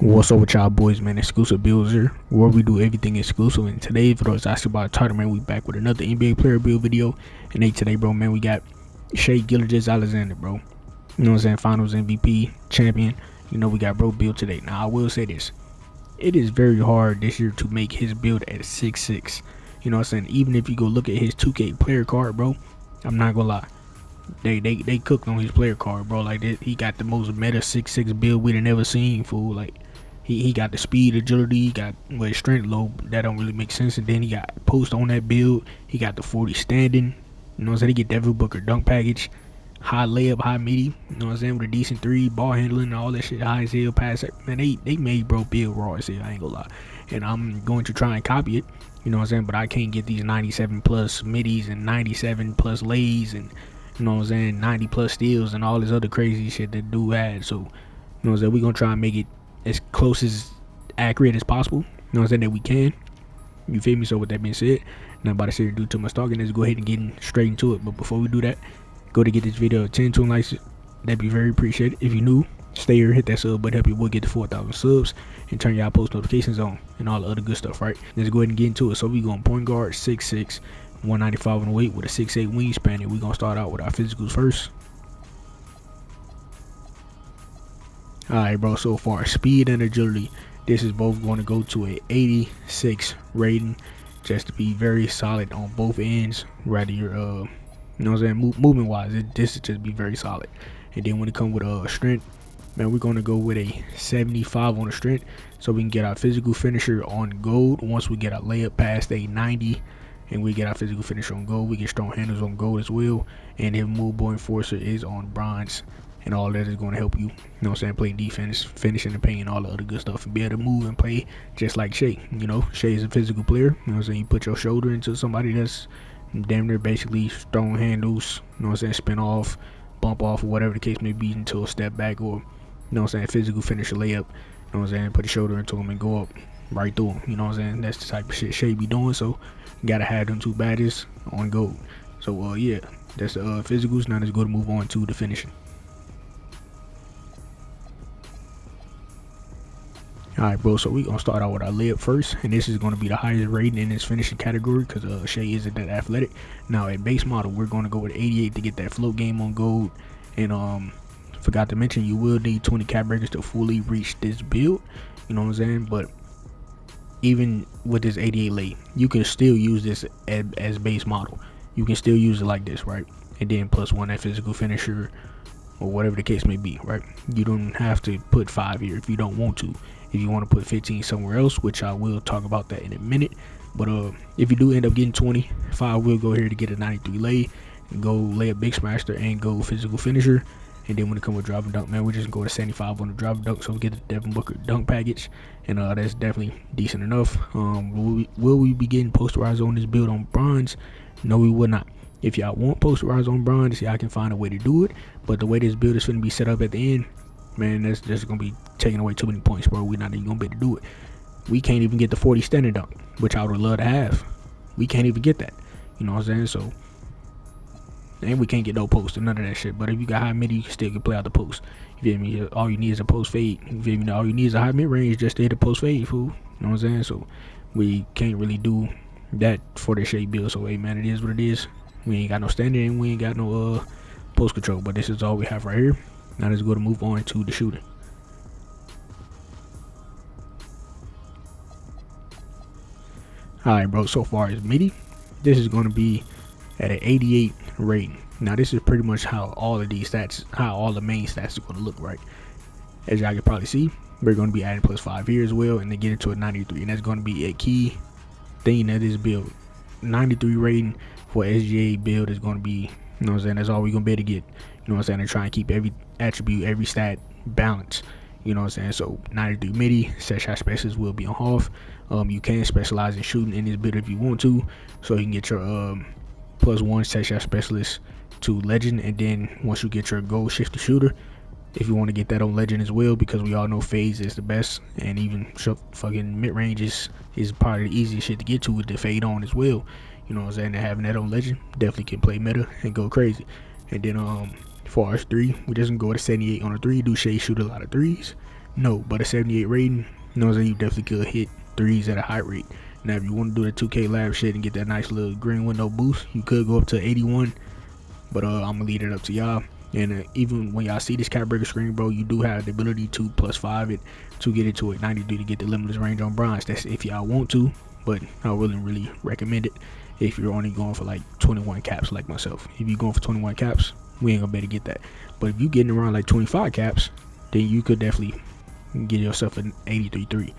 What's up with y'all boys, man? Exclusivebuildz here, where we do everything exclusive. And today's video is actually about a title, man. We back with another NBA player build video. And today, bro, man, we got SHAI GILGEOUS-ALEXANDER, bro. You know what I'm saying? Finals MVP, champion. You know, we got bro build today. Now, I will say this. It is very hard this year to make his build at 6'6". You know what I'm saying? Even if you go look at his 2K player card, bro, I'm not gonna lie. They cooked on his player card, bro. Like, he got the most meta 6'6" build we'd have never seen, fool. Like, he got the speed, agility, he got strength low. That don't really make sense. And then he got post on that build. He got the 40 standing. You know what I'm saying? He get Devin Booker dunk package, high layup, high midi. You know what I'm saying? With a decent three, ball handling, and all that shit. High as hell, pass. Man, they made bro build raw as hell. I ain't gonna lie. And I'm going to try and copy it. You know what I'm saying? But I can't get these 97 plus middies and 97 plus lays and, you know what I'm saying, 90 plus steals and all this other crazy shit that dude had. So, you know what I'm saying, we're gonna try and make it as close as accurate as possible. You know what I'm saying, that we can. You feel me? So with that being said, not about to sit here and do too much talking. Let's go ahead and get straight into it. But before we do that, go to get this video 10 to likes. That'd be very appreciated. If you're new, stay here, hit that sub button, help your boy get to 4,000 subs, and turn y'all post notifications on and all the other good stuff, right? Let's go ahead and get into it. So we going point guard, 6'6", 195 in weight with a 6'8" wingspan, and we're gonna start out with our physicals first. Alright, bro, so far speed and agility, this is both going to go to a 86 rating, just to be very solid on both ends. Rather you're you know what I'm saying, movement wise, this is just be very solid. And then when it comes with strength, man, we're gonna go with a 75 on the strength, so we can get our physical finisher on gold. Once we get our layup past a 90 and we get our physical finisher on gold, we get strong handles on gold as well. And if move boy enforcer is on bronze, and all that is going to help you, you know what I'm saying, play defense, finishing the paint, all the other good stuff, and be able to move and play just like SHAI. You know, SHAI is a physical player. You know what I'm saying, you put your shoulder into somebody that's damn near basically strong handles, you know what I'm saying, spin off, bump off, or whatever the case may be, until a step back, or, you know what I'm saying, physical finisher layup, you know what I'm saying, put your shoulder into him and go up right through him. You know what I'm saying, that's the type of shit SHAI be doing. So you gotta have them two badges on gold. So yeah, that's the physicals. Now let's go to move on to the finishing. Alright, bro, so we gonna start out with our layup first, and this is gonna be the highest rating in this finishing category because SHAI isn't that athletic. Now at base model, we're gonna go with 88 to get that float game on gold. And forgot to mention, you will need 20 cap breakers to fully reach this build. You know what I'm saying? But even with this 88 lay, you can still use this as base model. You can still use it like this, right? And then plus one that physical finisher, or whatever the case may be, right? You don't have to put 5 here if you don't want to. If you want to put 15 somewhere else, which I will talk about that in a minute. But if you do end up getting 20, 5 will go here to get a 93 lay, and go lay a big smasher and go physical finisher. And then when it comes with drop and dunk, man, we're just going to go to 75 on the drop and dunk, so we get the Devin Booker dunk package, and that's definitely decent enough. Will we be getting posterized on this build on bronze? No, we will not. If y'all want posterized on bronze, y'all can find a way to do it. But the way this build is going to be set up at the end, man, that's just going to be taking away too many points, bro. We're not even going to be able to do it. We can't even get the 40 standing dunk, which I would love to have. We can't even get that. You know what I'm saying? So, and we can't get no post and none of that shit. But if you got high mid, you can still play out the post. You feel me? All you need is a post fade. You feel me? All you need is a high mid range just to hit a post fade, fool. You know what I'm saying? So, we can't really do that for the SHAI build. So, hey, man, it is what it is. We ain't got no standing and we ain't got no post control. But this is all we have right here. Now let's go to move on to the shooting. Alright, bro, so far as midi, this is going to be at an 88 rating. Now this is pretty much how all of these stats, how all the main stats are going to look, right? As y'all can probably see, we're going to be adding plus 5 here as well, and then get it to a 93, and that's going to be a key thing of this build. 93 rating for SGA build is going to be, you know what I'm saying, that's all we're going to be able to get. You know what I'm saying, and try and keep every attribute, every stat balanced. You know what I'm saying, so 93 midi, SHAI specialist will be on half. You can specialize in shooting in this build if you want to, so you can get your +1 SHAI specialist to legend, and then once you get your gold shifty shooter, if you want to get that on legend as well, because we all know phase is the best, and even fucking mid range is probably the easiest shit to get to with the fade on as well. You know what I'm saying, and having that on legend definitely can play meta and go crazy. And then for our 3, we just go to 78 on a 3. Do SHAI shoot a lot of 3s? No, but a 78 rating, you know what I'm saying, you definitely could hit threes at a high rate. Now, if you want to do the 2K lab shit and get that nice little green window boost, you could go up to 81, but I'm gonna leave it up to y'all. And even when y'all see this cap breaker screen, bro, you do have the ability to +5 it to get it to a 93 to get the limitless range on bronze. That's if y'all want to, but I wouldn't really recommend it if you're only going for like 21 caps like myself. If you're going for 21 caps, we ain't gonna be able to get that. But if you getting around like 25 caps, then you could definitely get yourself an 83-3.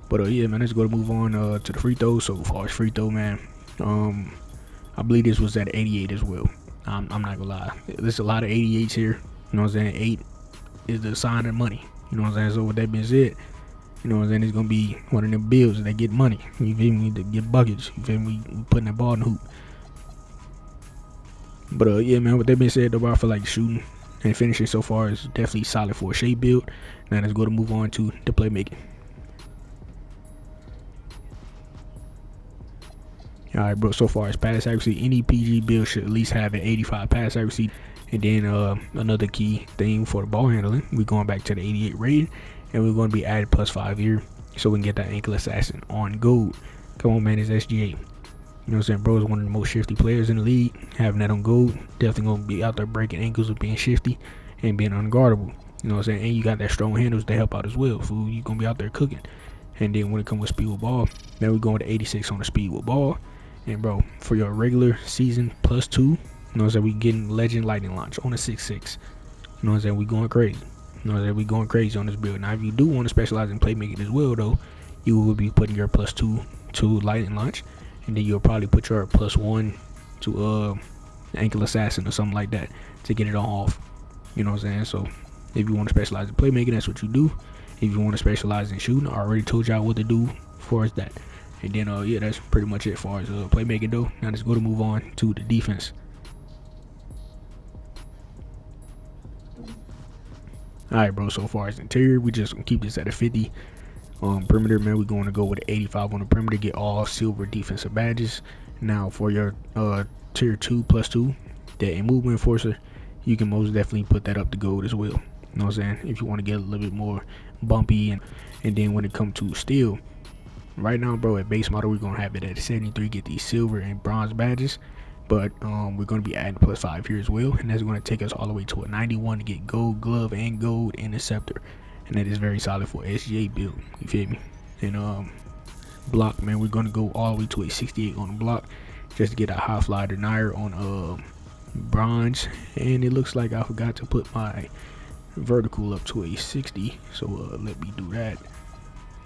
But yeah, man, let's go to move on to the free throws. So far as free throw, man, I believe this was at 88 as well. I'm not gonna lie, there's a lot of 88s here. You know what I'm saying? 8 is the sign of money. You know what I'm saying? So with that being said, you know what I'm saying, it's gonna be one of them bills that get money. You feel me? To get buckets. You feel me? Putting that ball in the hoop. But yeah, man, with that being said, though, I feel like shooting and finishing so far is definitely solid for a SHAI build. Now let's go to move on to the playmaking. Alright, bro, so far as pass accuracy, any PG build should at least have an 85 pass accuracy. And then another key thing for the ball handling, we're going back to the 88 rating, and we're going to be added +5 here so we can get that ankle assassin on gold. Come on, man, it's SGA. You know what I'm saying? Bro is one of the most shifty players in the league. Having that on gold, definitely going to be out there breaking ankles with being shifty and being unguardable. You know what I'm saying? And you got that strong handles to help out as well, fool. You're going to be out there cooking. And then when it comes with speed with ball, man, we're going to 86 on the speed with ball. And bro, for your regular season +2, you know what I'm saying, we getting legend lightning launch on a 6-6. You know what I'm saying, we going crazy. You know what I'm saying, we going crazy on this build. Now if you do want to specialize in playmaking as well though, you will be putting your +2 to lightning launch, and then you'll probably put your +1 to ankle assassin or something like that to get it on off. You know what I'm saying? So if you want to specialize in playmaking, that's what you do. If you want to specialize in shooting, I already told y'all what to do for us that. And then yeah, that's pretty much it as far as playmaking though. Now let's go to move on to the defense. Alright, bro, so far as interior, we just gonna keep this at a 50. Perimeter, man, we're going to go with an 85 on the perimeter, get all silver defensive badges. Now for your tier 2 +2, that movement enforcer, you can most definitely put that up to gold as well. You know what I'm saying? If you want to get a little bit more bumpy, and then when it comes to steel, right now, bro, at base model, we're going to have it at 73, get these silver and bronze badges. But we're going to be adding +5 here as well. And that's going to take us all the way to a 91 to get gold glove and gold interceptor. And that is very solid for SGA build. You feel me? And block, man, we're going to go all the way to a 68 on the block just to get a high fly denier on bronze. And it looks like I forgot to put my vertical up to a 60. So let me do that.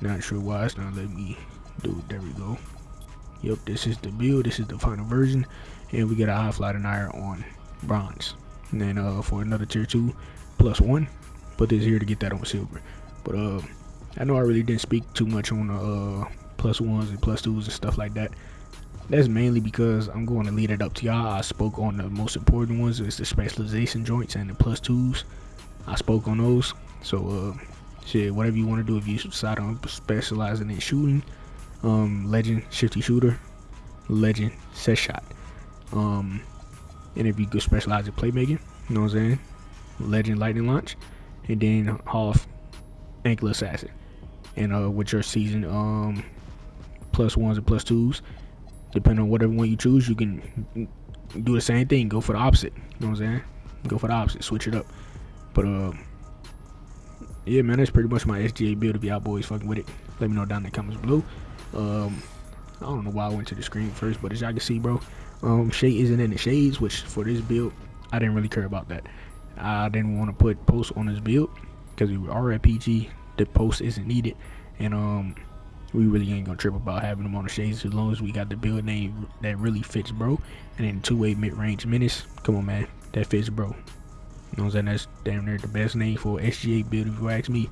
Not sure why it's not letting me do it. There we go. Yep, this is the build. This is the final version, and we get a high fly denier on bronze. And then for another tier 2 +1, put this here to get that on silver. But I know I really didn't speak too much on +1s and +2s and stuff like that. That's mainly because I'm going to lead it up to y'all. I spoke on the most important ones. It's the specialization joints and the +2s. I spoke on those. So shit, whatever you want to do, if you decide on specializing in shooting, legend shifty shooter, legend set shot, and if you could specialize in playmaking, you know what I'm saying, legend lightning launch, and then half ankle assassin. And with your season +1s and +2s, depending on whatever one you choose, you can do the same thing, go for the opposite. You know what I'm saying? Go for the opposite, switch it up. But yeah, man, that's pretty much my SGA build. If y'all boys fucking with it, let me know down in the comments below. I don't know why I went to the screen first, but as y'all can see, bro, SHAI isn't in the shades, which for this build, I didn't really care about that. I didn't want to put posts on this build because we are at PG. The post isn't needed, and we really ain't gonna trip about having them on the shades as long as we got the build name that really fits, bro. And then 2-way mid-range menace. Come on, man, that fits, bro. You know what I'm saying? That's damn near the best name for SGA build if you ask me.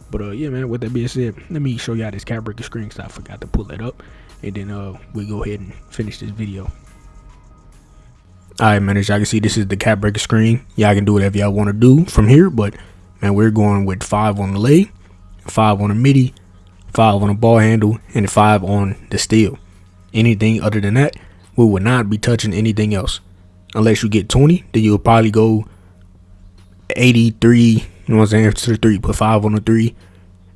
But yeah, man, with that being said, let me show y'all this cap breaker screen because I forgot to pull that up, and then we go ahead and finish this video. Alright, man, as y'all can see, this is the cap breaker screen. Y'all can do whatever y'all want to do from here, but man, we're going with 5 on the lay, 5 on the midi, 5 on the ball handle, and 5 on the steal. Anything other than that, we will not be touching anything else. Unless you get 20, then you'll probably go 83, you know what I'm saying, to the 3, put 5 on the 3,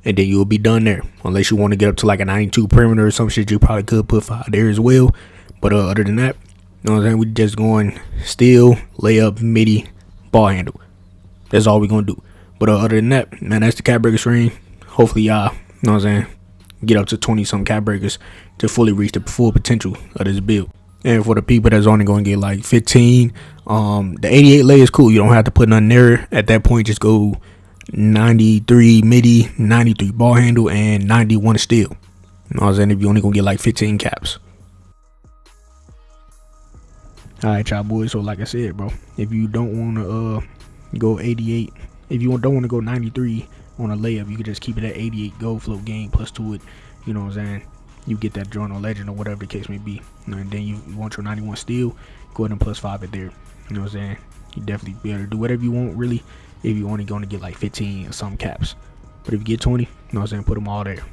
and then you'll be done there. Unless you want to get up to like a 92 perimeter or some shit, you probably could put 5 there as well. But other than that, you know what I'm saying, we just going steal, layup, midi, ball handle. That's all we gonna do. But other than that, man, that's the cap breaker screen. Hopefully y'all, you know what I'm saying, get up to 20 some cap breakers to fully reach the full potential of this build. And for the people that's only going to get like 15, the 88 lay is cool. You don't have to put nothing there. At that point, just go 93 midi, 93 ball handle, and 91 steal. You know what I'm saying? If you only going to get like 15 caps. Alright, y'all boys. So like I said, bro, if you don't want to go 88, if you don't want to go 93 on a layup, you can just keep it at 88 gold float game plus to it. You know what I'm saying? You get that joint on legend or whatever the case may be. And then you want your 91 steal, go ahead and plus 5 it there. You know what I'm saying? You definitely be able to do whatever you want, really, if you only going to get like 15 or some caps. But if you get 20, you know what I'm saying, put them all there.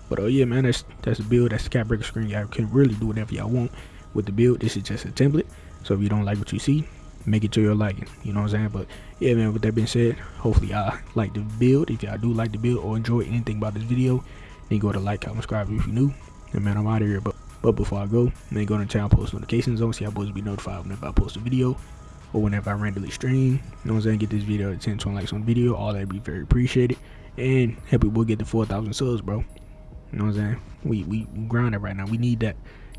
But yeah, man, that's the build. That's the cap breaker screen. Y'all can really do whatever y'all want with the build. This is just a template. So if you don't like what you see, make it to your liking. You know what I'm saying? But yeah, man, with that being said, hopefully y'all like the build. If y'all do like the build or enjoy anything about this video, then go to like, comment, subscribe if you're new. And man, I'm out of here. But before I go, man, go to the channel, post notifications on, so y'all boys will be notified whenever I post a video or whenever I randomly stream. You know what I'm saying? Get this video to 10 to 20 likes on the video. All that'd be very appreciated. And happy we'll get to 4,000 subs, bro. You know what I'm saying? We grinding right now. We need that.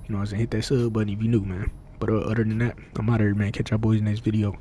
You know what I'm saying? Hit that sub button if you new, man. But other than that, I'm out of here, man. Catch y'all boys in the next video.